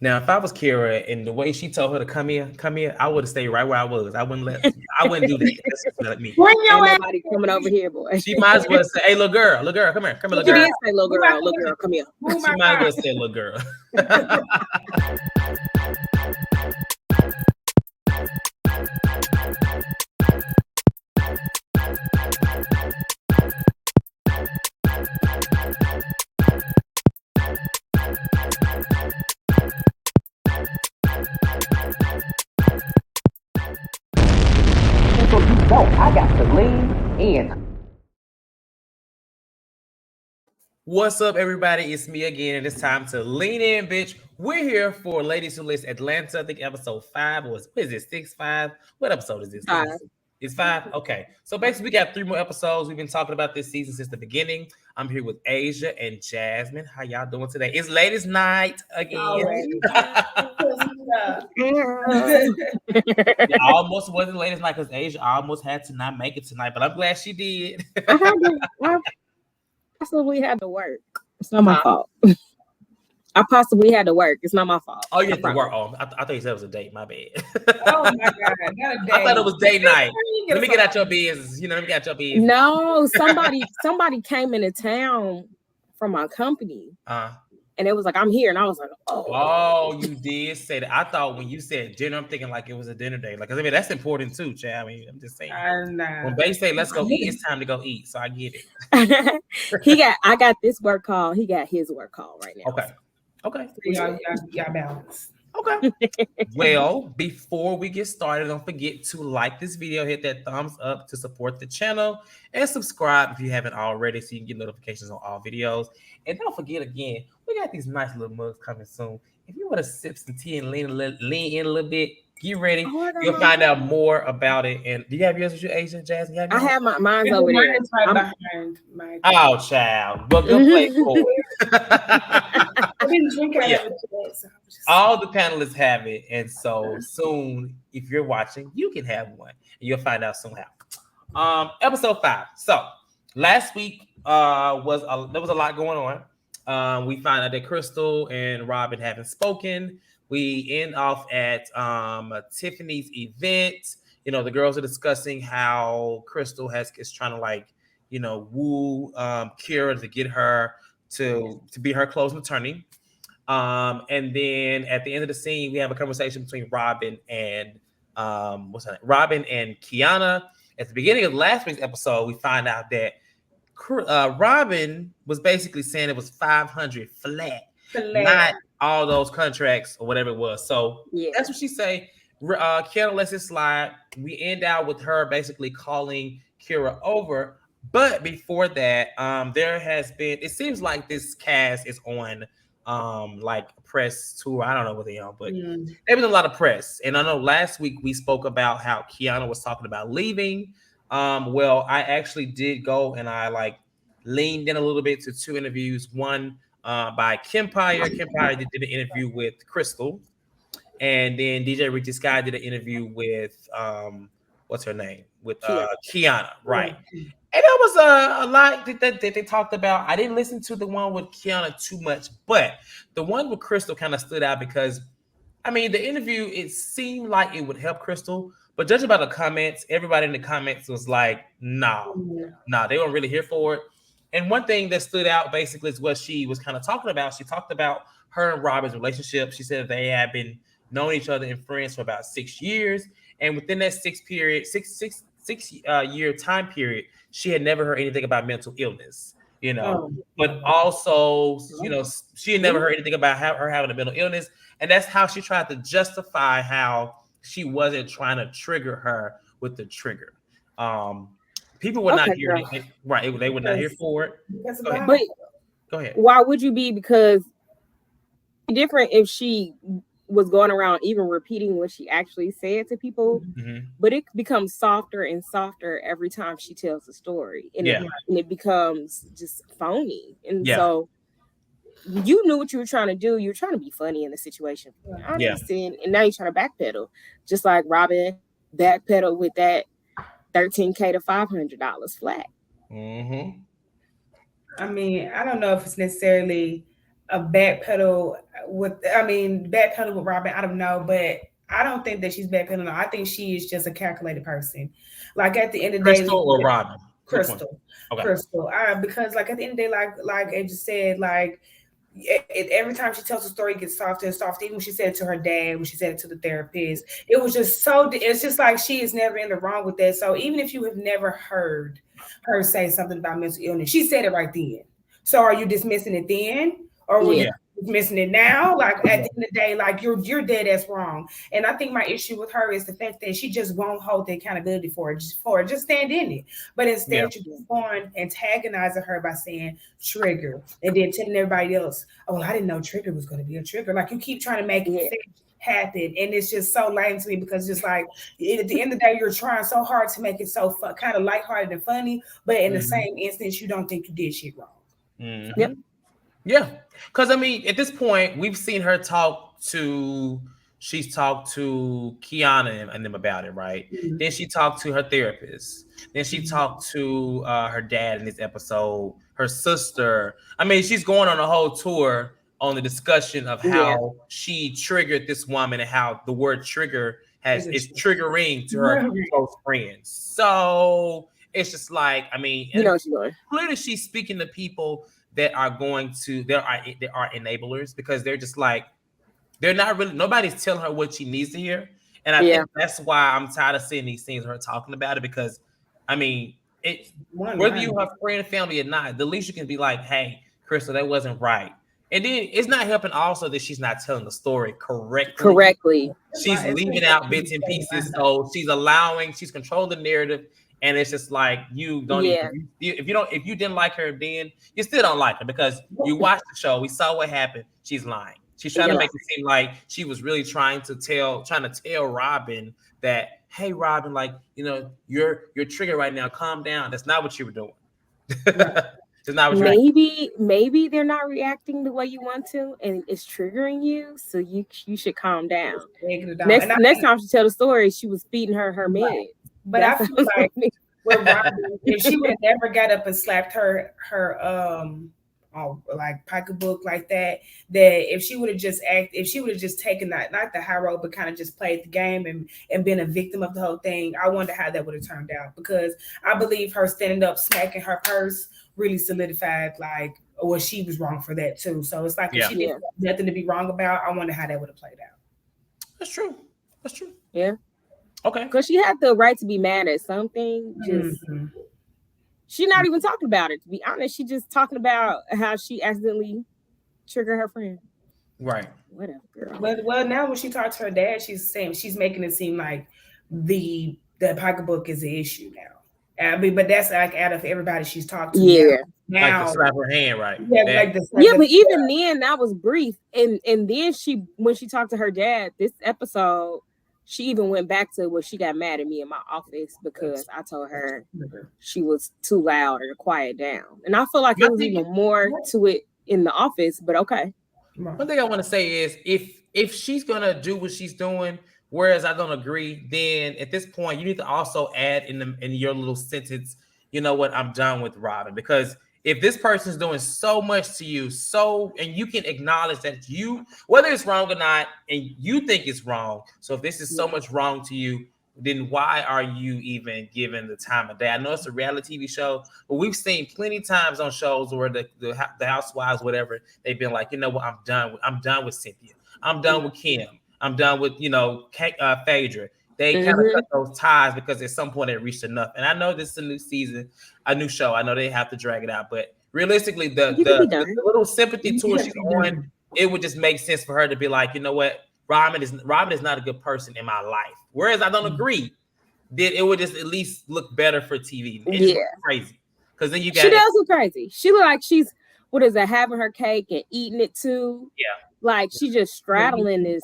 Now, if I was Kira and the way she told her to come here, I would have stayed right where I was. I wouldn't do that. That's just like me. Bring Ain't your ass. nobody coming over here, boy. She might as well say, "Hey, little girl, come here, She little did girl." say, little girl, come here. Move She my might as car. well say, "Little girl." So you know I got to lean in. What's up, everybody? It's me again, and it's time to lean in, bitch. We're here for Ladies Who List Atlanta. I think episode 5 was, what is it, 6, 5? What episode is this? 5. It's 5? Okay. So basically, we got 3 more episodes. We've been talking about this season since the beginning. I'm here with Asia and Jasmine. How y'all doing today? It's ladies' night again. It almost wasn't ladies' night because Asia almost had to not make it tonight, but I'm glad she did. I possibly had to work. It's not my fault. I possibly had to work. It's not my fault. Oh, you had to work. Oh, I thought you said it was a date. My bad. Oh my God, not a day. I thought it was date night. Let me get out your business. Let me get out your business. No, somebody came into town from my company. And it was like, I'm here. And I was like, oh, you did say that. I thought when you said dinner, I'm thinking like it was a dinner date. Like, I mean, that's important too, Chad. I mean, I'm just saying. When they say, let's go eat, it's time to go eat. So I get it. I got this work call. He got his work call right now. Okay. Y'all balance. Okay. Well, before we get started, don't forget to like this video, hit that thumbs up to support the channel, and subscribe if you haven't already so you can get notifications on all videos. And don't forget, again, we got these nice little mugs coming soon. If you want to sip some tea and lean in a little bit, get ready. You'll find out more about it. And do you have yours with you, Asia, Jasmine? I have mine's over there. Mine is right behind my. Oh, child. Well, go play for it. I didn't drink out of it today, so all the panelists have it, and so soon, if you're watching, you can have one, and you'll find out soon how. Episode 5. So last week there was a lot going on. We find out that Crystal and Robin haven't spoken. We end off at Tiffany's event. The girls are discussing how Crystal is trying to woo Kira to get her to be her closing attorney. And then at the end of the scene, we have a conversation between Robin and Robin and Kiana. At the beginning of last week's episode, we find out that Robin was basically saying it was 500 flat, not all those contracts or whatever it was. So that's what she say. Kiana lets it slide. We end out with her basically calling Kira over. But before that, there has been, it seems like this cast is on like a press tour. I don't know what they are, but there was a lot of press. And I know last week we spoke about how Kiana was talking about leaving. Well, I actually did go and I leaned in a little bit to 2 interviews. One by Kempire. Kempire did an interview with Crystal, and then DJ Richie Sky did an interview with what's her name? With Kiana, right? And there was a lot that they talked about. I didn't listen to the one with Kiana too much, but the one with Crystal kind of stood out because, I mean, the interview, it seemed like it would help Crystal, but judging by the comments, everybody in the comments was like, no, they weren't really here for it. And one thing that stood out basically is what she was kind of talking about. She talked about her and Robin's relationship. She said they had been knowing each other and friends for about 6 years. And within that 6 year time period, she had never heard anything about mental illness, but also, she had never heard anything about her having a mental illness. And that's how she tried to justify how she wasn't trying to trigger her with the trigger. People were not here. Right. They were not here for it. But go ahead. Why would you be? Because it's different if she was going around even repeating what she actually said to people, but it becomes softer and softer every time she tells the story, and it becomes just phony. And so you knew what you were trying to do. You were trying to be funny in the situation. And now you're trying to backpedal, just like Robin backpedal with that $13K to $500 flat. I mean, I don't know if it's necessarily a backpedal with Robin. I don't know, but I don't think that she's backpedaling. I think she is just a calculated person. Like at the end of the day, Crystal or Robin? Crystal. Okay. Crystal. Because like at the end of the day, like I just said, like every time she tells a story, it gets softer and softer. Even when she said it to her dad, when she said it to the therapist, it was just so. It's just like she is never in the wrong with that. So even if you have never heard her say something about mental illness, she said it right then. So are you dismissing it then, or were you dismissing it now? Like at the end of the day, like you're dead ass wrong. And I think my issue with her is the fact that she just won't hold the accountability for it. Just stand in it. But instead, you're just going antagonizing her by saying trigger, and then telling everybody else, "Oh, well, I didn't know trigger was going to be a trigger." Like you keep trying to make it happen, and it's just so lame to me because just like at the end of the day, you're trying so hard to make it so kind of lighthearted and funny, but in the same instance, you don't think you did shit wrong. Mm-hmm. Yep. Yeah, because I mean, at this point, we've seen her she's talked to Kiana and them about it, right? Mm-hmm. Then she talked to her therapist. Then she talked to her dad in this episode, her sister. I mean, she's going on a whole tour on the discussion of how she triggered this woman and how the word trigger is triggering to her close friends. So it's just like, I mean, clearly she's speaking to people that are enablers, because they're just like, they're not really, nobody's telling her what she needs to hear. And I think that's why I'm tired of seeing these things, her talking about it, because I mean, whether you have friend, family or not, the least you can be like, hey, Crystal, that wasn't right. And then it's not helping also that she's not telling the story correctly. She's leaving out bits and pieces. So she's controlling the narrative. And it's just like, you don't if you didn't like her then, you still don't like her, because you watched the show. We saw what happened. She's lying. She's trying to make it seem like she was really trying to tell Robin that, hey, Robin, like, you're triggered right now. Calm down. That's not what you were doing. That's not what maybe they're not reacting the way you want to, and it's triggering you. So you should calm down. Next time she tell the story, she was feeding her meds. But I feel like with Robin, if she would have never got up and slapped her like pocketbook like that if she would have just taken that, not the high road, but kind of just played the game and been a victim of the whole thing, I wonder how that would have turned out, because I believe her standing up, smacking her purse really solidified, like, well, she was wrong for that too. So it's like, if she didn't have nothing to be wrong about, I wonder how that would have played out. That's true. Yeah. Okay. Because she had the right to be mad at something. She's not even talking about it, to be honest. She's just talking about how she accidentally triggered her friend. Right. Whatever, girl. Well, now when she talks to her dad, she's making it seem like the pocketbook is the issue now. I mean, but that's like out of everybody she's talked to. Yeah. Now, like to slap her hand, right? Yeah, but even then, that was brief. And then when she talked to her dad this episode, she even went back to where she got mad at me in my office because I told her she was too loud or to quiet down. And I feel like there was even more to it in the office, but okay. One thing I want to say is if she's gonna do what she's doing, whereas I don't agree, then at this point you need to also add in your little sentence, you know what, I'm done with Robin. Because if this person's doing so much to you, and you can acknowledge that whether it's wrong or not, and you think it's wrong. So if this is so much wrong to you, then why are you even given the time of day? I know it's a reality TV show, but we've seen plenty times on shows where the housewives, whatever, they've been like, you know what, I'm done with Cynthia. I'm done with Kim. I'm done with, Phaedra. They kind of cut those ties because at some point they reached enough. And I know this is a new season, a new show. I know they have to drag it out, but realistically, the little sympathy tour she's on, it would just make sense for her to be like, you know what, Robin is not a good person in my life. Whereas I don't agree, then it would just at least look better for TV. It's crazy. Because then she does look crazy. She look like she's having her cake and eating it too. Yeah. Like she's just straddling this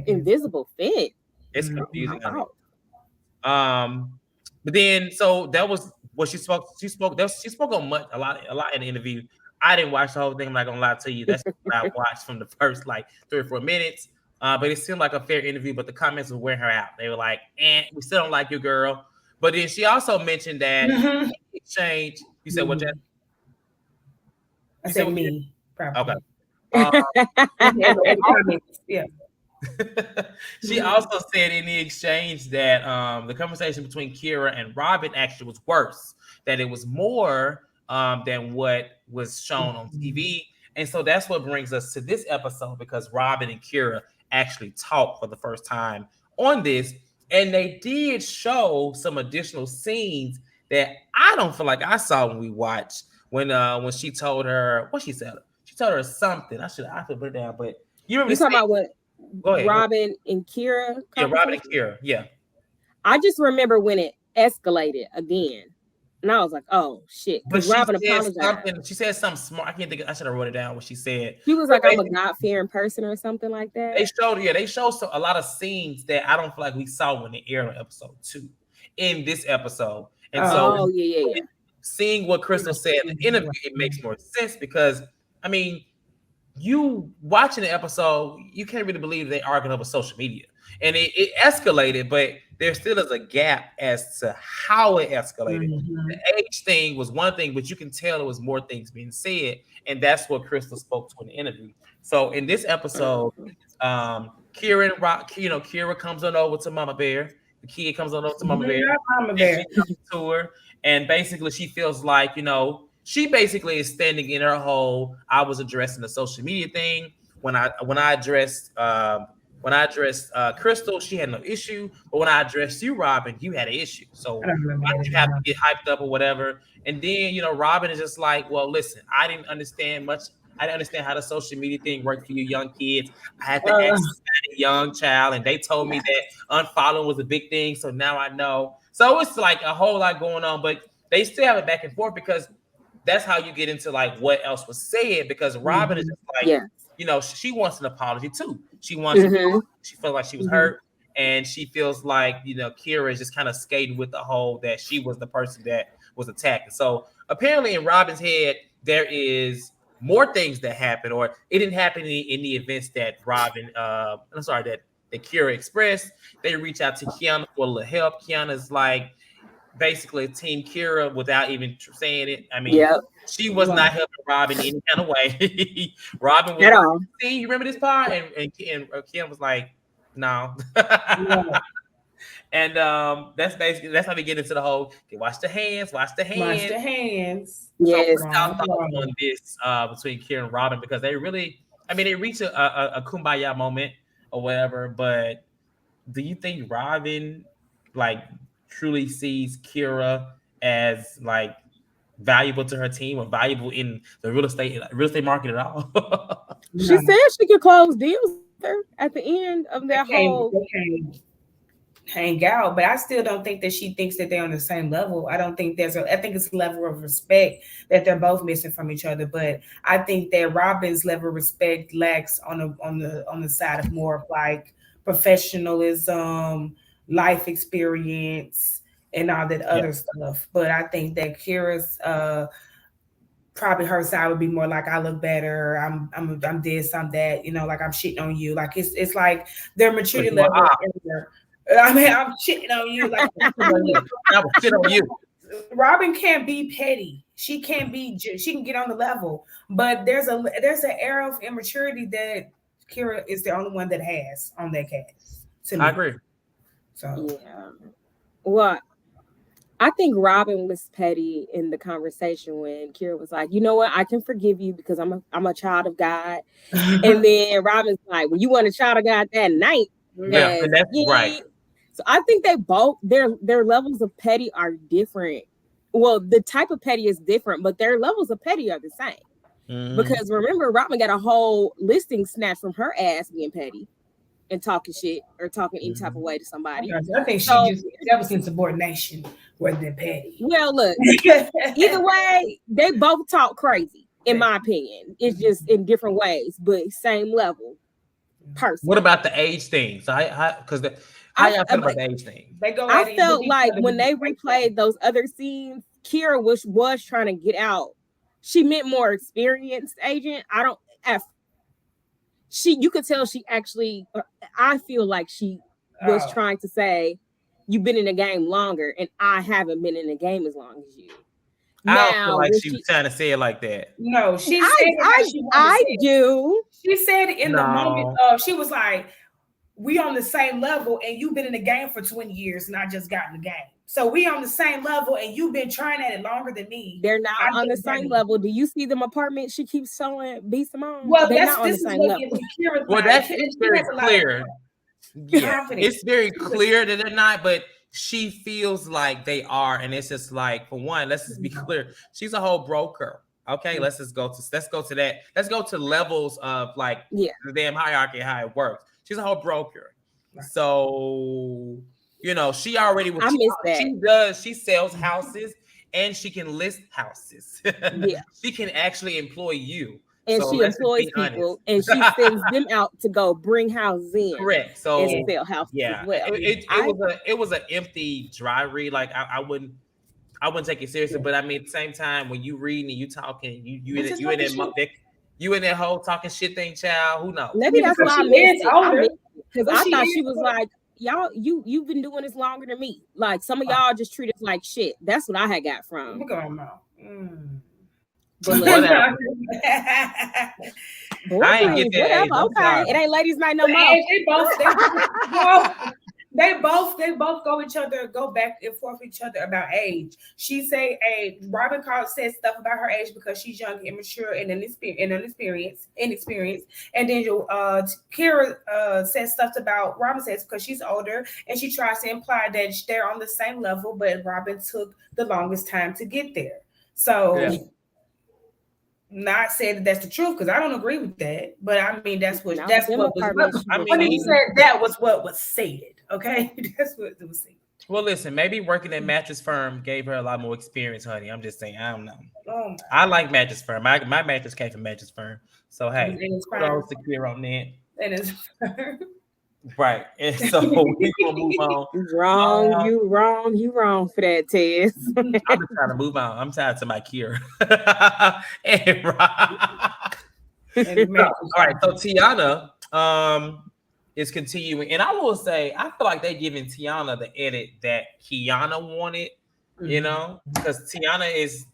invisible fence. It's confusing. But then so that was what she spoke. She spoke on a lot in the interview. I didn't watch the whole thing. I'm not gonna lie to you. That's what I watched from the first 3 or 4 minutes. But it seemed like a fair interview. But the comments were wearing her out. They were like, we still don't like you, girl." But then she also mentioned that exchange. You said what, Jen? I said me. Okay. Yeah. She also said in the exchange that the conversation between Kira and Robin actually was worse, that it was more than what was shown on TV. And so that's what brings us to this episode, because Robin and Kira actually talked for the first time on this. And they did show some additional scenes that I don't feel like I saw when we watched, when she told her what she said. She told her something. I have to put it down, but you remember You talking about what? Go ahead. Robin and Kira? Yeah, Robin and Kira. Yeah. I just remember when it escalated again. And I was like, oh shit. But Because Robin apologized. She said something smart. I can't think I should have wrote it down what she said. She was like, I'm a God-fearing person or something like that. They showed a lot of scenes that I don't feel like we saw when they aired on episode 2 in this episode. And seeing what Crystal said in the interview, it makes more sense, because I mean, you watching the episode, you can't really believe they arguing over social media. And it escalated, but there still is a gap as to how it escalated. The age thing was one thing, but you can tell it was more things being said, and that's what Crystal spoke to in the interview. So in this episode, Kira comes on over to Mama Bear. The kid comes on over to Mama Bear. She comes to her, and basically she feels like, she basically is standing in her whole, I was addressing the social media thing. When I addressed Crystal, she had no issue. But when I addressed you, Robin, you had an issue. So why did you have to get hyped up or whatever? And then, Robin is just like, well, listen, I didn't understand much. I didn't understand how the social media thing worked for you young kids. I had to ask a young child, and they told me that unfollowing was a big thing. So now I know. So it's like a whole lot going on, but they still have it back and forth, because that's how you get into like what else was said, because Robin is just like, she wants an apology too. She wants she felt like she was hurt, and she feels like, Kira is just kind of skating with the whole that she was the person that was attacked. So apparently in Robin's head, there is more things that happen, or it didn't happen in the events that that Kira expressed. They reach out to Kiana for a little help. Kiana's like basically Team Kira without even saying it. I mean, she was not helping Robin in any kind of way. Robin was like, see, you remember this part? And Kiana was like, no. And that's how we get into the whole wash the hands. Yes. So on this between Kira and Robin, because they really, they reach a kumbaya moment or whatever. But do you think Robin like truly sees Kira as like valuable to her team, or valuable in the real estate market at all? She said she could close deals there at the end of that whole. They can't hang out, but I still don't think that she thinks that they're on the same level. I don't think I think it's a level of respect that they're both missing from each other. But I think that Robin's level of respect lacks on the side of more of like professionalism, life experience, and all that other stuff. But I think that Kira's probably her side would be more like, I look better, I'm this, I'm that, like I'm shitting on you. Like it's like their maturity level. I'm shitting on you. Like I will shit on you. Robin can't be petty. She can get on the level, but there's an era of immaturity that Kira is the only one that has on that cast. I agree. So well, I think Robin was petty in the conversation when Kira was like, you know what, I can forgive you because I'm a child of God. And then Robin's like, well, you want a child of God that night. Yeah, and that's right. So I think they both, their levels of petty are different. Well, the type of petty is different, but their levels of petty are the same. Because remember, Robin got a whole listing snatched from her ass being petty and talking shit or talking any type of way to somebody. I think that was insubordination rather than petty. Well, look, either way, they both talk crazy, in my opinion. It's just in different ways, but same level. Person. What about the age thing? So how y'all feel about the age thing? I felt like when they replayed those other scenes, Kira was trying to get out. She meant more experienced agent. You could tell she actually, I feel like she was trying to say, you've been in the game longer and I haven't been in the game as long as you. I don't feel Now, like when she was trying to say it like that. No, she said it how she wanted to I say it. do. She said it in the moment No. of, she was like, we on the same level and you've been in the game for 20 years and I just got in the game. So we on the same level and you've been trying at it longer than me. They're not I on the just same got level. Do you see them apartments she keeps showing B Simone? Well, They're not on the this is same what level. gives me Kira's Well, mind. it's She very has a lot of clear. Yeah, confidence. it's very clear that they're not, but she feels like they are, and it's just like, for one, let's just be clear. She's a whole broker. Okay, let's go to that. Let's go to levels of like the damn hierarchy, how it works. She's a whole broker. Right. So, you know, she already was. I miss that. She sells houses and she can list houses. Yeah. She can actually employ you. And So she let's just employs be people honest. and she sends them out to go bring houses in. Correct. So and sell houses as well. It was an empty dry read. Like I wouldn't take it seriously. But I mean, at the same time, when you reading and you talking, you in that whole talking shit thing, child. Who knows? Maybe that's why I missed it. Because I thought she was like, y'all, you've been doing this longer than me. Like some of y'all just treat us like shit. That's what I had got from. Look on But whatever. I ain't get that. Whatever. Okay, it ain't ladies' night no more. They both go back and forth with each other about age. She say Robin said stuff about her age because she's young, immature, and inexperienced. And then Kira says stuff about Robin says because she's older, and she tries to imply that they're on the same level, but Robin took the longest time to get there. So not saying that that's the truth because I don't agree with that, but I mean that was what was said. Okay, that's what it was said. Well, listen, maybe working at Mattress Firm gave her a lot more experience, honey. I'm just saying, I don't know. I like Mattress Firm. My mattress came from Mattress Firm, so hey, kudos to Kira on that. And it's right, and so we gonna move on. You wrong for that, Tess. I'm just trying to move on. I'm tired to my Kira. All right, so Tiana is continuing, and I will say I feel like they're giving Tiana the edit that Kiana wanted, you know, because Tiana is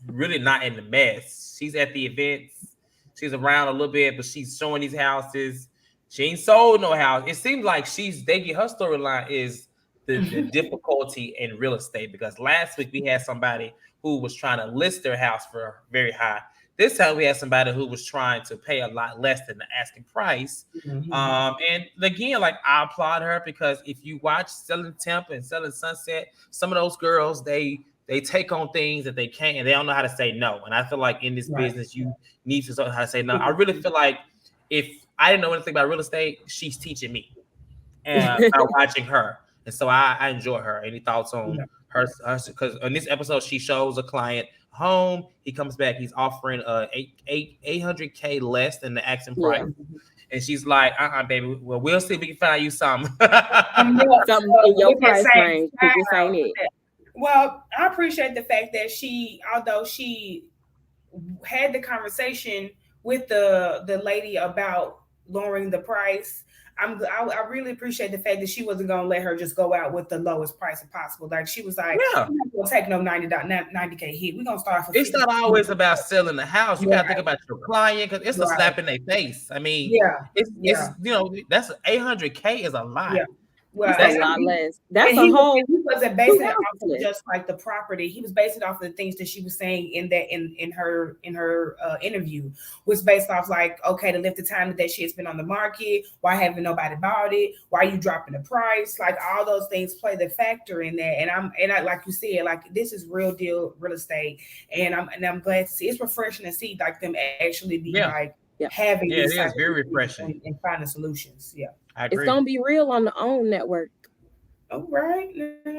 really not in the mess. She's at the events, she's around a little bit, but she's showing these houses. She ain't sold no house. It seems like her storyline is the difficulty in real estate, because last week we had somebody who was trying to list their house for very high. This time we had somebody who was trying to pay a lot less than the asking price. And again, like, I applaud her, because if you watch Selling Temp and Selling Sunset, some of those girls, they take on things that they can't, and they don't know how to say no. And I feel like in this business, you need to know how to say no. I really feel like if I didn't know anything about real estate, she's teaching me by watching her. And so I enjoy her. Any thoughts on her? Because in this episode, she shows a client home. He comes back. He's offering $800K less than the asking price. And she's like, baby. Well, we'll see if we can find you something. Something in your price range. This ain't it. Well, I appreciate the fact that although she had the conversation with the lady about lowering the price, I really appreciate the fact that she wasn't going to let her just go out with the lowest price possible. Like, she was like, we're not going to take no 90K hit. We're going to start for It's not always about selling the house. You got to think about your client, because it's a slap in their face. I mean, it's you know, that's 800K is a lot. Well, that's a lot less. That's a whole. He wasn't basing it off of just like the property. He was basing it off of the things that she was saying in her interview, was based off like, okay, to lift the time that she has been on the market. Why haven't nobody bought it? Why are you dropping the price? Like, all those things play the factor in that. And I like you said, like, this is real deal real estate, and I'm glad to see. It's refreshing to see like them actually be like having it is very refreshing and finding solutions. It's gonna be real on the OWN network. All right.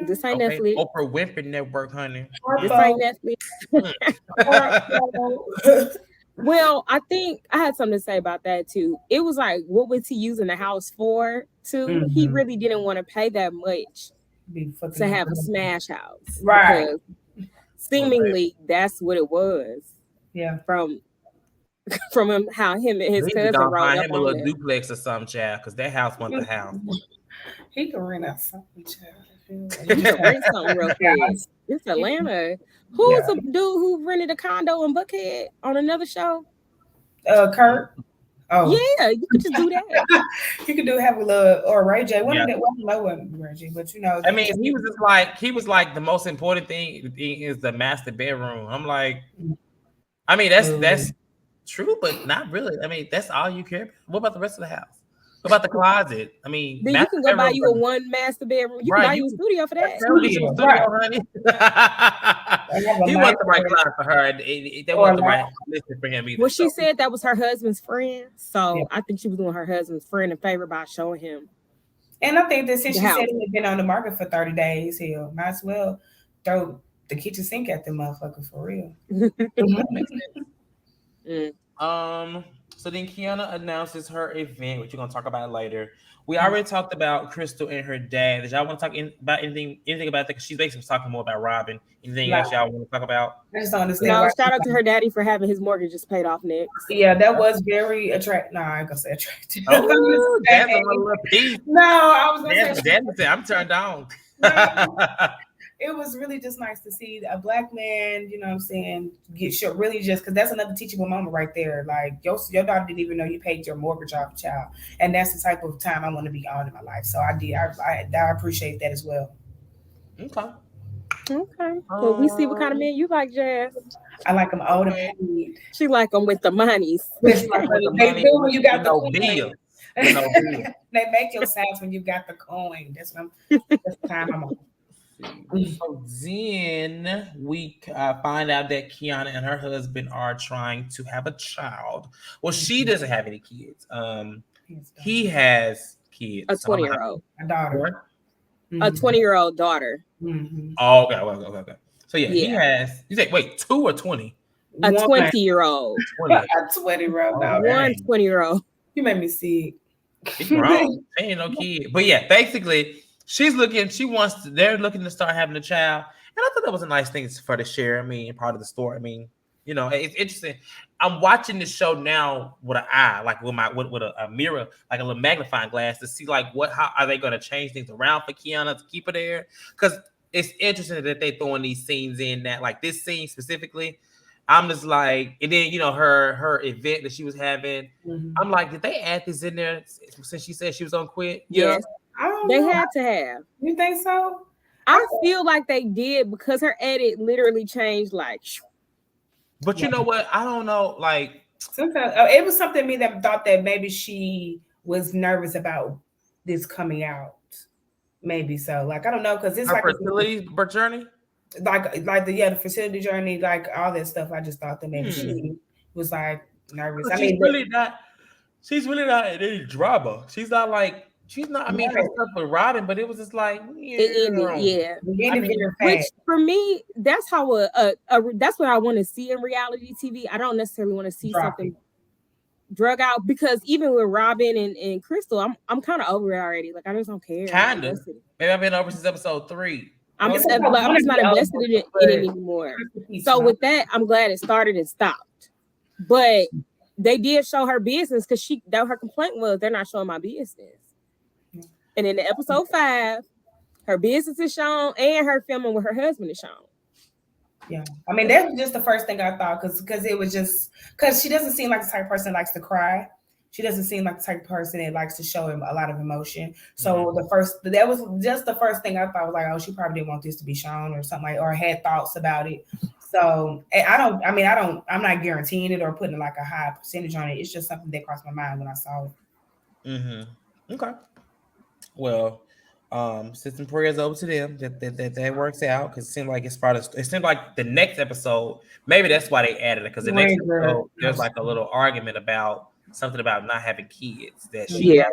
This ain't Netflix. Oprah Winfrey Network, honey. This ain't Netflix. Well, I think I had something to say about that too. It was like, what was he using the house for? Too. He really didn't want to pay that much to have a smash house, right? Seemingly, that's what it was. Yeah. From him, how him and his cousin rolled up him a little duplex or something, child, because that house wasn't the house. He can rent out something, child. Rent something real quick. It's Atlanta. Who's the dude who rented a condo in Buckhead on another show? Kurt. Oh, yeah, you could just do that. You could have a little or Ray J. One of that wasn't Ray J, but I mean, he was like the most important thing is the master bedroom. I'm like, I mean, that's true, but not really. I mean, that's all you care about. What about the rest of the house? What about the closet? I mean, then you can go buy you a one master bedroom. You can buy you a studio for that. Studio, honey. He wasn't the right client for her. That wasn't the right listen for him either. Well, she said that was her husband's friend, so I think she was doing her husband's friend a favor by showing him. And I think that since she said it had been on the market for 30 days, hell, might as well throw the kitchen sink at the motherfucker for real. Makes sense. So then Kiana announces her event, which you're gonna talk about later. We already talked about Crystal and her dad. Did y'all want to talk about anything about that? Because she's basically talking more about Robin. Anything else y'all want to talk about? I just don't understand. No, shout out to her daddy for having his mortgage just paid off next. Yeah, that was very attractive. No, I ain't gonna say attractive. Oh, that's a little piece. No, I was gonna say I'm turned on. It was really just nice to see a black man, you know what I'm saying, get shit really just because that's another teachable moment right there. Like your daughter didn't even know you paid your mortgage off, child. And that's the type of time I want to be on in my life. So I appreciate that as well. Okay. Well, we see what kind of men you like, Jazz. I like them old and paid. She like them with the monies. They do when you got the bill. They make your sounds when you got the coin. That's the time I'm on. So then we find out that Kiana and her husband are trying to have a child. Well, she doesn't have any kids. He has kids. A 20-year-old. A daughter. A 20-year-old daughter. Mm-hmm. Oh, okay. So he has. You say, wait, 2 or 20? A 20-year-old. A 20-year-old. One 20-year-old. You made me sick. She's grown. She ain't no kid. But yeah, basically. They're looking to start having a child. And I thought that was a nice thing for to share. I mean, part of the story. I mean, you know, it's interesting. I'm watching this show now with an eye, like with a mirror, like a little magnifying glass to see like how are they going to change things around for Kiana to keep her there? Because it's interesting that they throwing these scenes in that, like this scene specifically. I'm just like, and then, you know, her event that she was having. Mm-hmm. I'm like, did they add this in there since she said she was going to quit? Yes. They had to have. You think so? I feel like they did because her edit literally changed like. But you know what? I don't know. Like sometimes it was something in me that thought that maybe she was nervous about this coming out. Maybe so. Like I don't know because it's her like fertility journey. Like the fertility journey, like all that stuff. I just thought that maybe she was like nervous. But she's really not in any drama. She's not like. She's not. I mean, her stuff with Robin, but it was just like, yeah. Which for me, that's how that's what I want to see in reality TV. I don't necessarily want to see something drug out because even with Robin and Crystal, I'm kind of over it already. Like I just don't care. Kind of. Maybe I've been over since episode 3. I'm just not invested in it anymore. So with that, I'm glad it started and stopped. But they did show her business because her complaint was they're not showing my business. And in the episode 5, her business is shown and her filming with her husband is shown. Yeah. I mean, that was just the first thing I thought because it was just because she doesn't seem like the type of person that likes to cry. She doesn't seem like the type of person that likes to show him a lot of emotion. So that was just the first thing I thought was like, oh, she probably didn't want this to be shown or something or had thoughts about it. So I'm not guaranteeing it or putting like a high percentage on it. It's just something that crossed my mind when I saw it. Mm-hmm. Okay. Well, send some prayers over to them that works out because it seemed like it seemed like the next episode, maybe that's why they added it because the next episode there's like a little argument about something about not having kids that she has.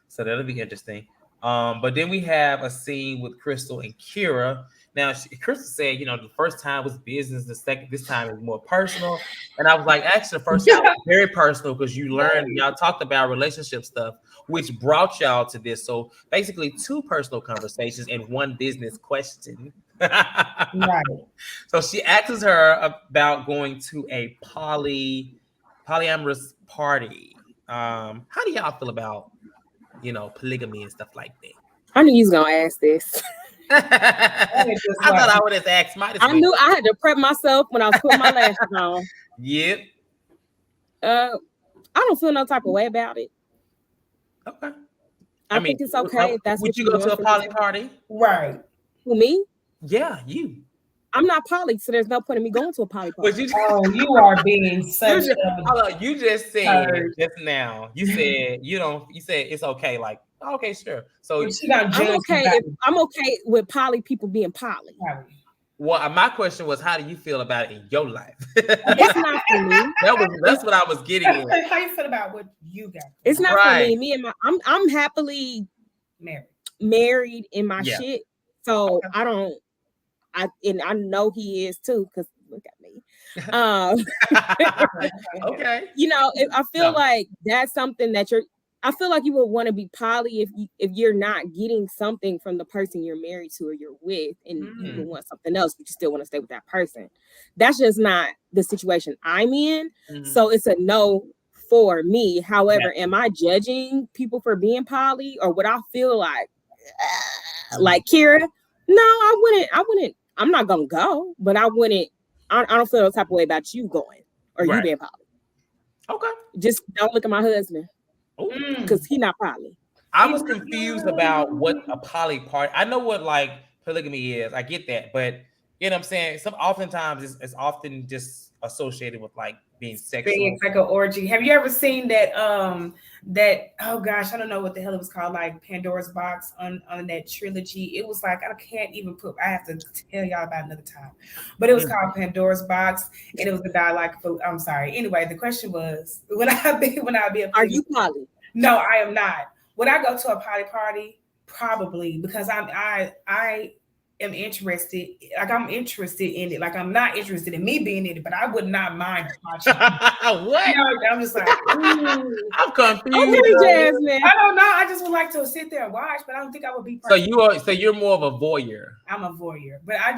So that'll be interesting. But then we have a scene with Crystal and Kira. Now, Crystal said, you know, the first time was business. This time is more personal. And I was like, actually, the first time was very personal because you learned, y'all talked about relationship stuff, which brought y'all to this. So basically 2 personal conversations and 1 business question. Right. So she asks her about going to a polyamorous party. How do y'all feel about polygamy and stuff like that? I knew you was gonna ask this. I thought I would have asked mine. I knew I had to prep myself when I was putting my lashes on. Yep. I don't feel no type of way about it. Okay. I think it's okay if that's would what you go to a poly party? Right. Who, me? Yeah, you. I'm not poly, so there's no point in me going to a poly party. You are being such you just said just now. You said you don't. You said it's okay. Like, okay, sure. So I'm okay with poly people being poly. Well, my question was, how do you feel about it in your life? It's not for me. That's what I was getting at. How you feel about what you got? It's not for me. Me and I'm happily married in my shit. So I know he is too, because look at me. Okay. I feel like that's something that I feel like you would want to be poly if you're not getting something from the person you're married to or you're with, and you would want something else, but you still want to stay with that person. That's just not the situation I'm in. So it's a no for me. However, am I judging people for being poly, or would I feel like Kira? No, I wouldn't. I'm not gonna go, but I wouldn't. I don't feel no type of way about you going or you being poly. Okay. Just don't look at my husband. Because he not poly. I was confused about what a poly party. I know what polygamy is. I get that, but you know what I'm saying. Oftentimes it's often just associated with being sexual. It's like an orgy. Have you ever seen that? Oh gosh, I don't know what the hell it was called. Like Pandora's Box on that trilogy. It was like I have to tell y'all about another time. But it was called Pandora's Box, and it was about I'm sorry. Anyway, the question was, are you poly? No, I am not. Would I go to a poly party? Probably, because I am interested. I'm interested in it. I'm not interested in me being in it, but I would not mind watching. What? I'm just like, I'm confused. Okay, Jasmine. I don't know. I just would like to sit there and watch, but I don't think I would be. So you're more of a voyeur. I'm a voyeur, but I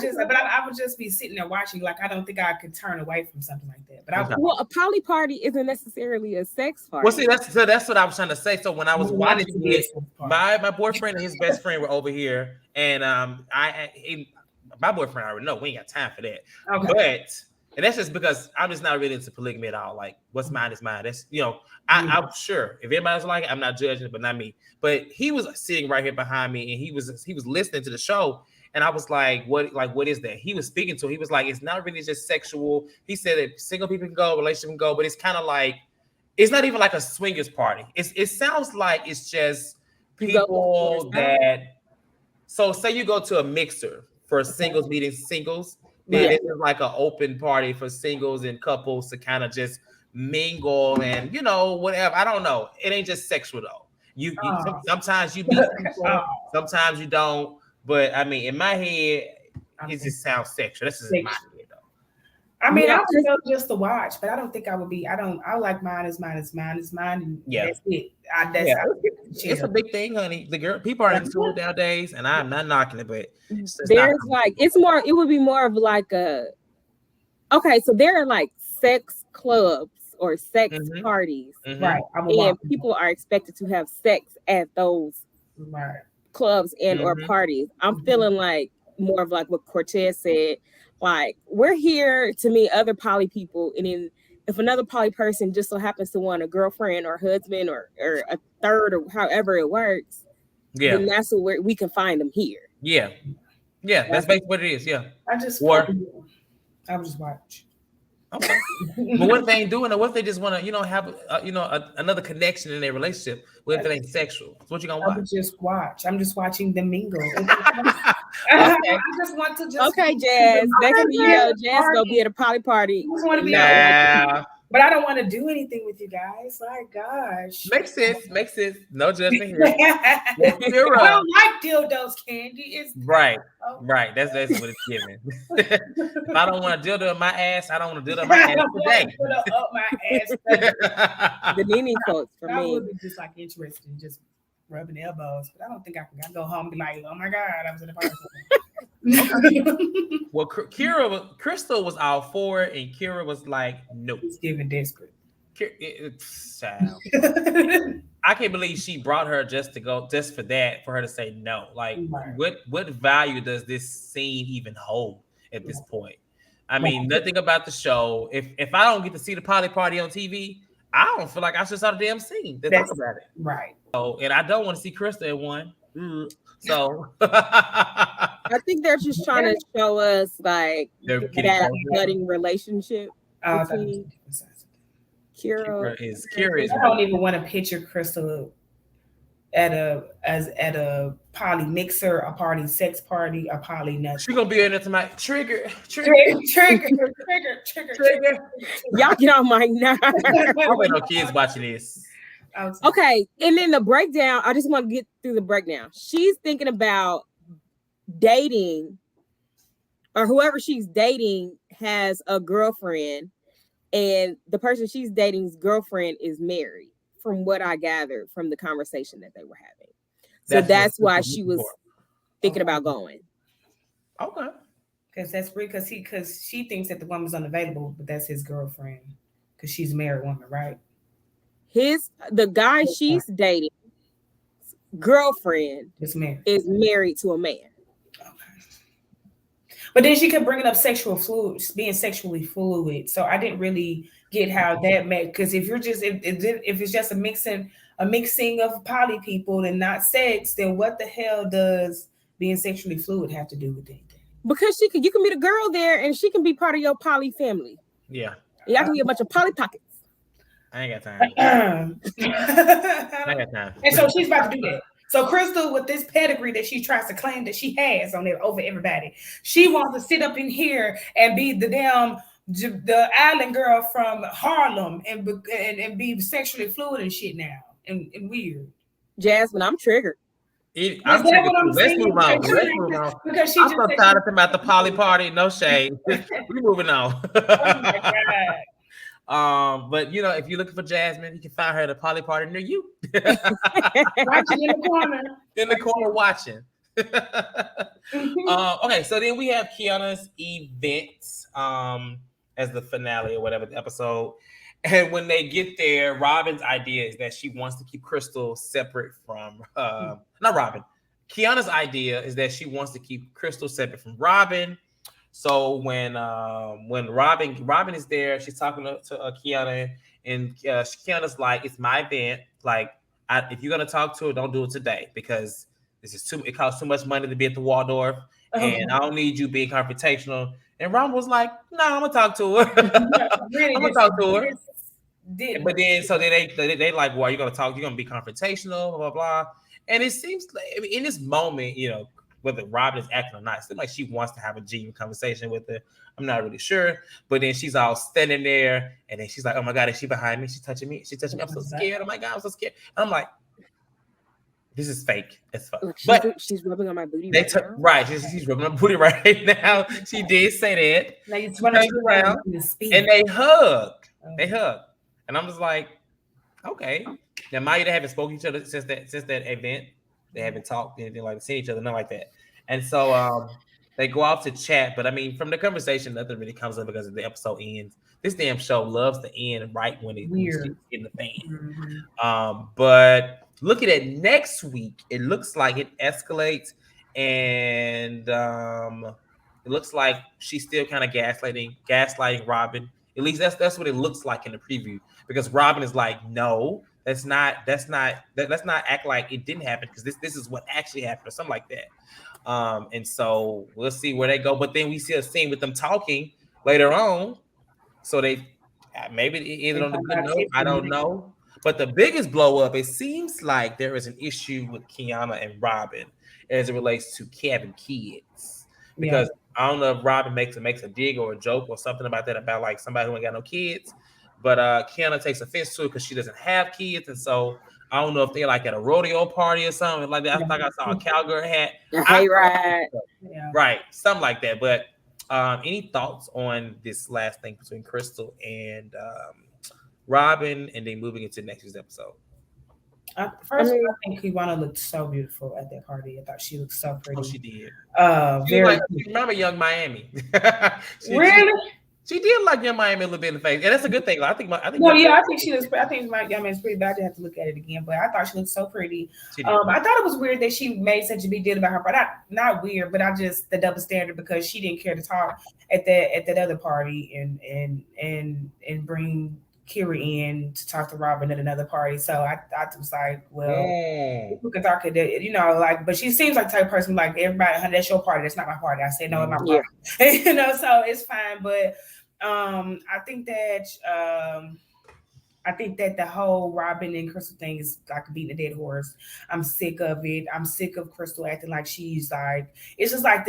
would just be sitting there watching. I don't think I could turn away from something like that. But a poly party isn't necessarily a sex party. Well, see, that's what I was trying to say. So when I was watching it, my boyfriend and his best friend were over here, and my boyfriend already know we ain't got time for that. Okay. And that's just because I'm just not really into polygamy at all. What's mine is mine. That's I'm sure if anybody's like it, I'm not judging, but not me. But he was sitting right here behind me, and he was listening to the show, and I was like, what is that? He was speaking to. He was like, it's not really just sexual. He said that single people can go, relationship can go, but it's kind of it's not even like a swingers party. It sounds like it's just people that. So say you go to a mixer for singles meeting singles. Then it's like an open party for singles and couples to kind of just mingle and whatever. I don't know. It ain't just sexual though. You sometimes you meet people, sometimes you don't. But I mean, in my head, it just sounds sexual. This is my head though. I mean, I would go just to watch, but I don't think I would be. I like mine is mine is mine is mine, and that's it. It's a big thing, honey. The people are into it nowadays, and I'm not knocking it, but it would be more of so there are sex clubs or sex parties, right? And people are expected to have sex at those clubs and or parties. I'm feeling more of what Cortez said. We're here to meet other poly people, and then if another poly person just so happens to want a girlfriend or husband or a third or however it works, then that's where we can find them here. Yeah, that's basically what it is. Yeah, I would just watch. Okay, but what if they ain't doing it? What if they just want to, have another connection in their relationship? What if it ain't sexual? So what you gonna watch? I would just watch. I'm just watching them mingle. I just want to Okay, Jazz. Next thing you know, Jazz gonna be at a poly party. I just want to be but I don't want to do anything with you guys. Gosh. Makes sense. No judgment here. I don't like dildos, Candy. Right. That's what it's giving. If I don't want a dildo in my ass, I don't want a dildo in my ass today. Up my ass. The Nene quotes for me. I would be just interested in just rubbing elbows, but I don't think I can go home and be like, oh my God, I was in a party. Well, Crystal was all for it, and Kira was like, "No." He's giving desperate. I can't believe she brought her just for that, for her to say no. Like, what value does this scene even hold at this point? I mean, nothing about the show. If I don't get to see the poly party on TV, I don't feel like I should saw the damn scene to talk about it. Right. So, and I don't want to see Krista at one. So I think they're just trying to show us like that budding relationship between Kira. I don't even want to picture Crystal at a poly mixer, a party, sex party, a poly nothing. She's gonna be in there tonight. Trigger. Y'all get on my nerves. I want no kids watching this. Okay, and then the breakdown. I just want to get through the breakdown. She's thinking about dating, or whoever she's dating has a girlfriend, and the person she's dating's girlfriend is married, from what I gathered from the conversation that they were having. So that's why she was thinking about going. Okay. Because she thinks that the woman's unavailable, but that's his girlfriend because she's a married woman, right? The guy she's dating, girlfriend is married to a man. But then she kept bringing up being sexually fluid. So I didn't really get how that made, because if you're just if it's just a mixing of poly people and not sex, then what the hell does being sexually fluid have to do with anything? Because you can meet a girl there and she can be part of your poly family. Yeah. Y'all can be a bunch of poly pockets. I ain't got time. I ain't got time. And so she's about to do that. So Crystal, with this pedigree that she tries to claim that she has over everybody, she wants to sit up in here and be the island girl from Harlem and be sexually fluid and shit now and weird. Jasmine, I'm triggered. Let's move on. Because I'm so tired of talking about the poly party. No shade. We're moving on. Oh my God. But if you're looking for Jasmine, you can find her at a poly party near you. Watching in the corner. In the corner watching. Okay, so then we have Kiana's event as the finale or whatever the episode. And when they get there, Robin's idea is that she wants to keep Crystal separate from not Robin. Kiana's idea is that she wants to keep Crystal separate from Robin. So when Robin is there, she's talking to Kiana, and Kiana's like, "It's my event. Like, if you're gonna talk to her, don't do it today because it costs too much money to be at the Waldorf, and I don't need you being confrontational." And Robin was like, "No, I'm gonna talk to her. I'm gonna talk to her." But then, so they like, "Well, you're gonna talk. You're gonna be confrontational, blah blah blah." And it seems like in this moment, whether Robin is acting or not, it seems like she wants to have a genuine conversation with her. I'm not really sure. But then she's all standing there, and then she's like, "Oh my God, is she behind me? She's touching me. She's touching me. I'm so scared. Oh my God, I'm so scared." And I'm like, this is fake. It's fake. But she's rubbing on my booty right. She's rubbing on my booty right now. She did say that. Now you turn around and they hug. They hug. And I'm just like, okay. Now, Maya, they haven't spoken to each other since that event. They haven't talked anything like seen each other, nothing like that. And so they go out to chat. But I mean, from the conversation, nothing really comes up because the episode ends. This damn show loves to end right when it's in the fan. Mm-hmm. But looking at next week, it looks like it escalates, and it looks like she's still kind of gaslighting Robin. At least that's what it looks like in the preview, because Robin is like, "No, let's not act like it didn't happen, because this is what actually happened," or something like that. And so we'll see where they go. But then we see a scene with them talking later on. So they maybe it ended on the good note. I don't know. But the biggest blow up, it seems like there is an issue with Kiana and Robin as it relates to having kids. Because I don't know if Robin makes a dig or a joke or something about that, about like somebody who ain't got no kids. But Kiana takes offense to it because she doesn't have kids. And so I don't know if they're like at a rodeo party or something like that. I think I saw a cowgirl hat. Right. Something like that. But any thoughts on this last thing between Crystal and Robin, and then moving into next week's episode? First, I think Kiana looked so beautiful at that party. I thought she looked so pretty. Oh, she did. Very. Remember Young Miami? Really? She did like Young Miami a little bit in the face, and that's a good thing. I think. I think she looks. I think my Young Miami's pretty, but I did have to look at it again. But I thought she looked so pretty. I thought it was weird that she made such a big deal about her, but not weird, but I just the double standard because she didn't care to talk at that other party and bring Kira in to talk to Robin at another party. So I was like, well, people can talk, but she seems like the type of person like everybody. That's your party. That's not my party. I said no, it's my party. So it's fine, but. I think that the whole Robin and Crystal thing is like beating a dead horse. I'm sick of it. I'm sick of Crystal acting like she's like it's just like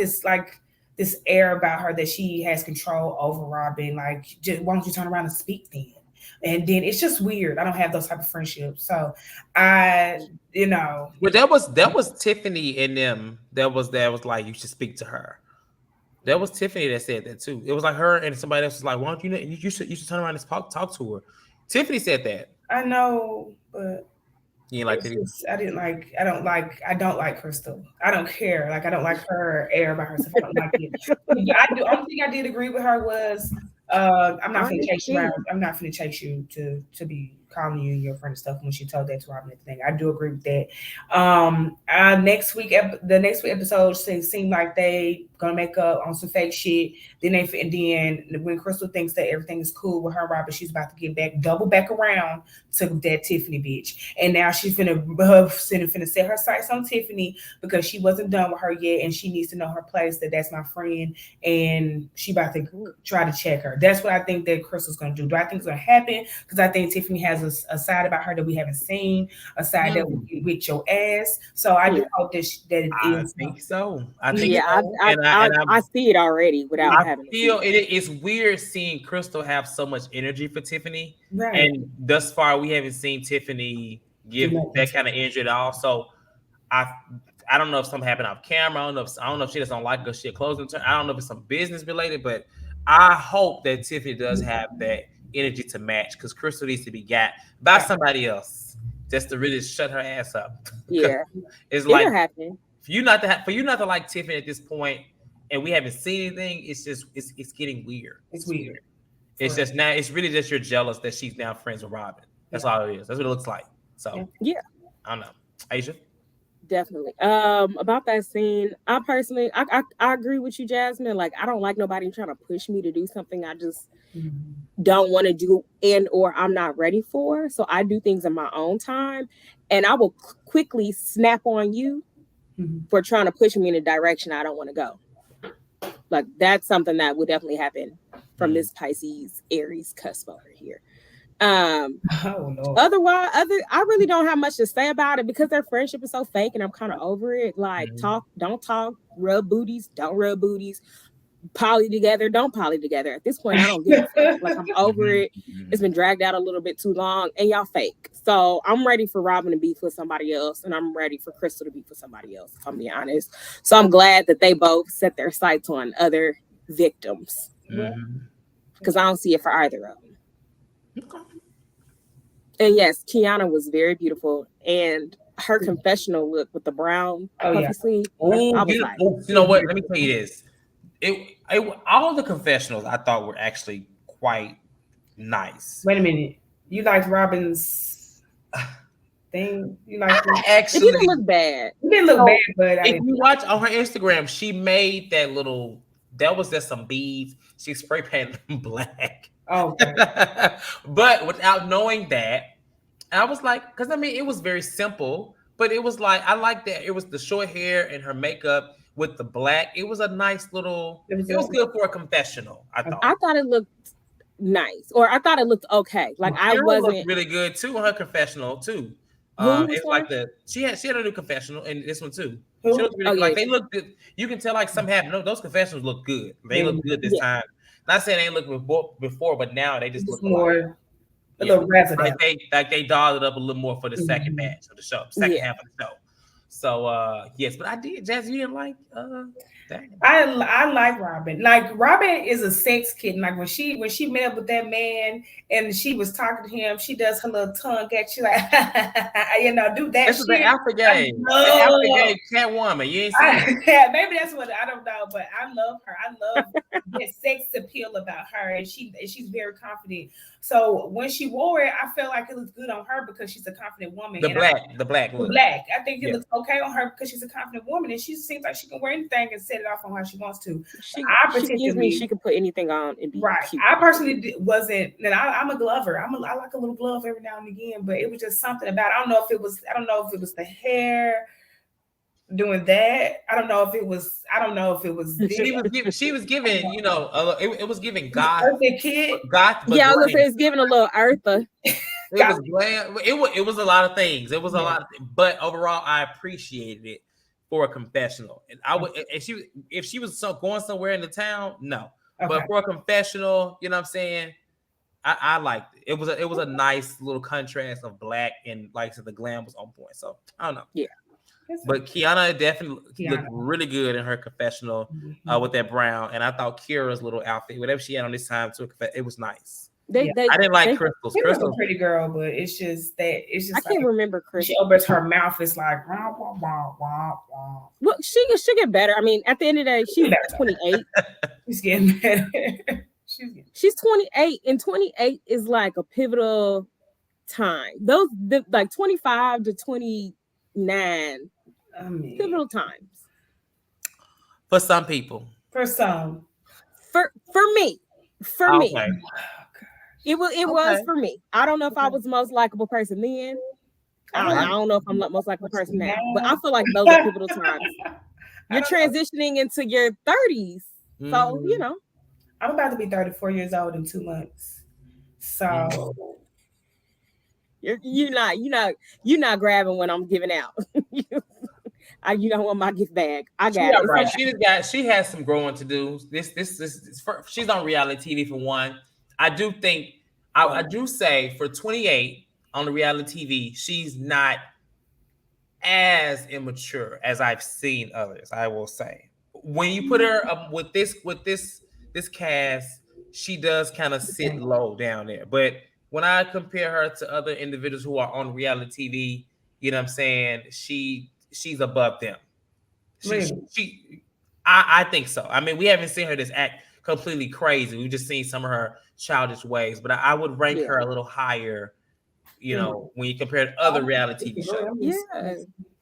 this air about her that she has control over Robin. Like, just, why don't you turn around and speak then? And then it's just weird. I don't have those type of friendships. So Well, that was Tiffany and them. That was like you should speak to her. That was Tiffany that said that too. It was like her and somebody else was like, "Why don't you should turn around and talk to her." Tiffany said that. I know, but you like I don't like Crystal. I don't care. Like I don't like her air about herself. I don't like it. Only thing I did agree with her was I'm not gonna chase you around. I'm not gonna chase you to be calling you and your friend and stuff when she told that to Robin and thing. I do agree with that. The next week episode seemed like they gonna make up on some fake shit. Then when Crystal thinks that everything is cool with her and Robin, she's about to get double back around to that Tiffany bitch. And now she's finna set her sights on Tiffany because she wasn't done with her yet, and she needs to know her place. That's my friend, and she about to try to check her. That's what I think that Crystal's gonna do. Do I think it's gonna happen? Because I think Tiffany has a side about her that we haven't seen, a side that will get with your ass. So I do hope that it is. I think so. I see it already without having. I feel it's weird seeing Crystal have so much energy for Tiffany, right? And thus far we haven't seen Tiffany give that kind of energy at all. So I don't know if something happened off camera. I don't know if she doesn't like her shit closing turn. I don't know if it's some business related, but I hope that Tiffany does have that energy to match because Crystal needs to be got by somebody else just to really shut her ass up. Yeah, it's like happen. For you not to like Tiffany at this point, and we haven't seen anything. It's just it's getting weird. It's weird. It's just now. It's really just you're jealous that she's now friends with Robin. That's all it is. That's what it looks like. So yeah, I don't know, Aisha. Definitely. About that scene, I personally, I agree with you, Jasmine. Like, I don't like nobody trying to push me to do something I just don't want to do or I'm not ready for. So I do things in my own time, and I will quickly snap on you for trying to push me in a direction I don't want to go. Like, that's something that would definitely happen from this Pisces Aries cusp over here. Otherwise, I really don't have much to say about it because their friendship is so fake, and I'm kind of over it. Like, don't talk, rub booties, don't rub booties, poly together, don't poly together. At this point, I don't give a fuck. Like, I'm over it. It's been dragged out a little bit too long, and y'all fake. So I'm ready for Robin to be with somebody else, and I'm ready for Crystal to be with somebody else, if I'm being honest. So I'm glad that they both set their sights on other victims because I don't see it for either of them. And yes, Kiana was very beautiful, and her confessional look with the brown puffy sleeve. You know what? Let me tell you this. All the confessionals I thought were actually quite nice. Wait a minute, you liked Robin's thing? You liked it didn't look bad. It didn't look bad, but if you watch on her Instagram, she made that little. That was just some beads. She spray painted them black. Oh, okay. But without knowing that, I was like, because I mean, it was very simple, but it was like, I like that it was the short hair and her makeup with the black. It was a nice little, it was good for a confessional, I thought. I thought it looked nice, or I thought it looked okay. Like, I wasn't really good too on her confessional too. It's like she had a new confessional and this one too. She looked really, they look good. You can tell like something happened. No, those confessionals look good. They look good this time. Not saying they ain't looked before, but now they just look more a little resident. Like they dolled it up a little more for the second match of the show, second half of the show. So yes, but I did. Jazz, you didn't like that? I like Robin. Like Robin is a sex kitten. Like when she met up with that man and she was talking to him, she does her little tongue at you like do that. This is the Alpha game. The I Alpha love- game Catwoman. You ain't seen it? yeah, maybe that's what I don't know, but I love her. I love the sex appeal about her, and she's very confident. So when she wore it, I felt like it looked good on her because she's a confident woman. The black look. Black. I think it looks okay on her because she's a confident woman, and she seems like she can wear anything and set it off on how she wants to. She gives me she can put anything on and be right. cute. I personally wasn't. And I'm a glover. I like a little glove every now and again, but it was just something about. I don't know if it was the hair doing that. I don't know if it was. She was giving. It was giving goth. Kid. Goth. But yeah, I was gonna say it's giving a little Eartha. It was glam. It was a lot of things. It was a lot. But overall, I appreciated it for a confessional. And I would, if she was going somewhere in the town, no. Okay. But for a confessional, you know what I'm saying? I liked it. It was a nice little contrast of black and like so the glam was on point. So I don't know. Yeah. But Kiana definitely looked really good in her confessional with that brown. And I thought Kira's little outfit, whatever she had on this time, it was nice. I didn't like Crystal's. Crystal's a pretty girl, but it's just I can't remember Crystal. She opens her mouth. It's like wah, wah, wah, wah, wah. Well, she get better. I mean, at the end of the day, she's 28. She's getting better. She's 28, and 28 is like a pivotal time. Like 25 to 29. Pivotal times for some people. For some. For me. Okay. It was for me. I don't know if I was the most likable person then. I don't know if I'm the most likable person now, but I feel like those are pivotal times. You're transitioning into your 30s, so I'm about to be 34 years old in 2 months. So you're not grabbing when I'm giving out. You don't want my gift bag. I got it. Right. She has some growing to do. She's on reality TV for one. I do think I do say for 28 on the reality TV, she's not as immature as I've seen others. I will say when you put her up with this cast, she does kind of sit low down there. But when I compare her to other individuals who are on reality TV, you know what I'm saying? She's above them. I think so. I mean, we haven't seen her just act completely crazy. We've just seen some of her childish ways, but I would rank her a little higher, when you compare to other reality TV shows. Yeah.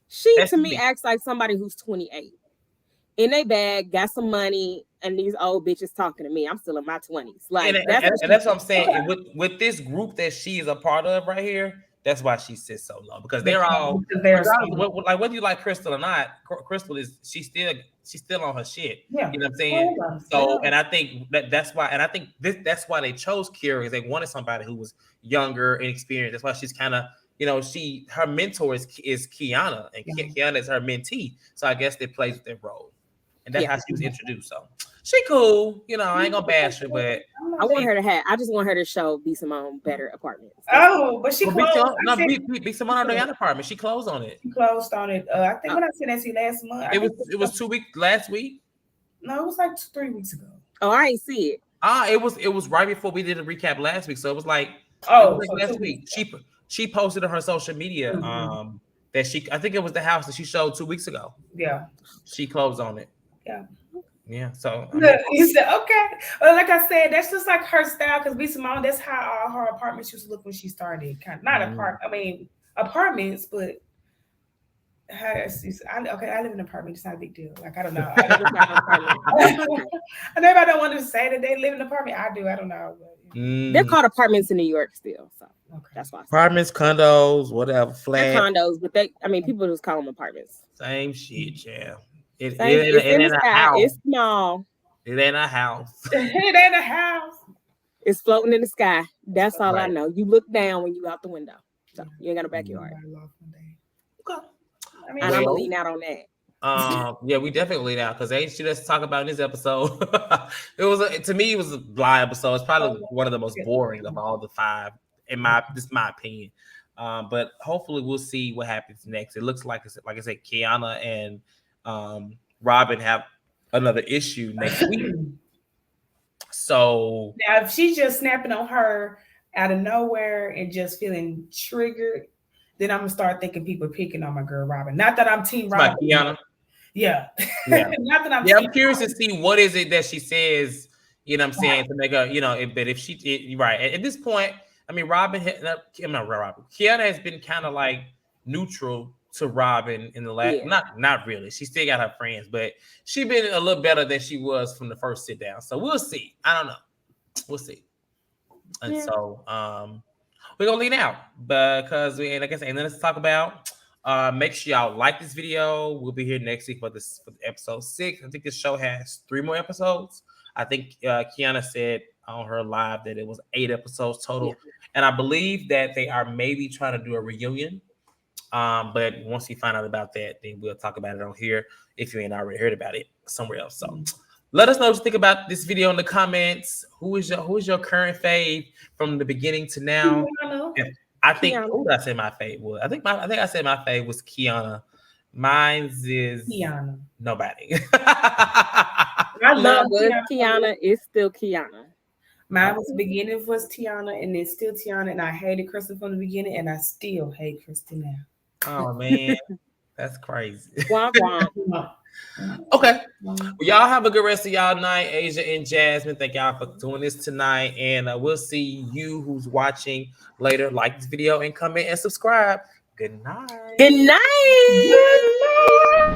She to me acts like somebody who's 28. In a bag, got some money, and these old bitches talking to me. I'm still in my 20s. Like that's what I'm saying. And with this group that she is a part of right here, that's why she sits so low, because they're all like whether you like Crystal or not. Crystal she's still on her shit. Yeah. You know what I'm saying? So, and I think that's why, and I think that's why they chose Kira, because they wanted somebody who was younger and experienced. That's why she's kind of, her mentor is Kiana, and Kiana is her mentee. So I guess they plays with their role, and that's how she was introduced. So she cool, I ain't gonna bash her, but I just want her to show B. Simone better apartments. Oh, but she closed. B. Simone on the other apartment. She closed on it. She closed on it. I think when I sent that to you last month. It was 2 weeks last week. No, it was like 3 weeks ago. Oh, I ain't see it. It was right before we did a recap last week. So it was like last week. She posted on her social media that I think it was the house that she showed 2 weeks ago. Yeah. She closed on it. Yeah. Yeah, so you said okay. Well, like I said, that's just like her style. Because B. Simone, that's how all her apartments used to look when she started. Kind of not apartments, but I live in an apartment. It's not a big deal. Like I don't know. I know everybody don't want to say that they live in an apartment. I do. I don't know. They're called apartments in New York still. So that's why. Apartments, condos, whatever, flats. They're condos, but people just call them apartments. Same shit, yeah. It ain't a house. It's small. It ain't a house. It ain't a house. It's floating in the sky. That's all I know. You look down when you out the window. So you ain't got a backyard. Okay. I'm gonna lean out on that. Yeah, we definitely lean out because ain't shit else to talk about in this episode. To me, it was a blind episode. It's probably one of the most boring of all the 5, in my opinion. But hopefully we'll see what happens next. It looks like I said, Kiana and Robin have another issue next week. So now, if she's just snapping on her out of nowhere and just feeling triggered, then I'm gonna start thinking people picking on my girl Robin. Not that I'm Team Robin. Kiana. Yeah. Not that I'm. Yeah, I'm curious to see what is it that she says. You know what I'm saying, to make her, but if she right at this point, I mean, Kiana has been kind of like neutral to Robin in the last, not really. She still got her friends, but she's been a little better than she was from the first sit down. So we'll see. I don't know. We'll see. And so we're gonna lean out because like I said, and then let's talk about. Make sure y'all like this video. We'll be here next week for episode 6. I think this show has 3 more episodes. I think Kiana said on her live that it was 8 episodes total. And I believe that they are maybe trying to do a reunion. But once you find out about that, then we'll talk about it on here if you ain't already heard about it somewhere else. So let us know what you think about this video in the comments. Who is your current fave from the beginning to now? I think who did I say my fave was? I think I said my fave was Kiana. Mine's is Kiana. Nobody. I love Kiana. It's still Kiana. Mine was the beginning was Tiana, and it's still Tiana, and I hated Kristen from the beginning, and I still hate Kristen now. Oh man, that's crazy. Womp womp. Okay. Well, y'all have a good rest of y'all night, Asia and Jasmine. Thank y'all for doing this tonight, and we'll see you who's watching later. Like this video and comment and subscribe. Good night. Good night. Good night.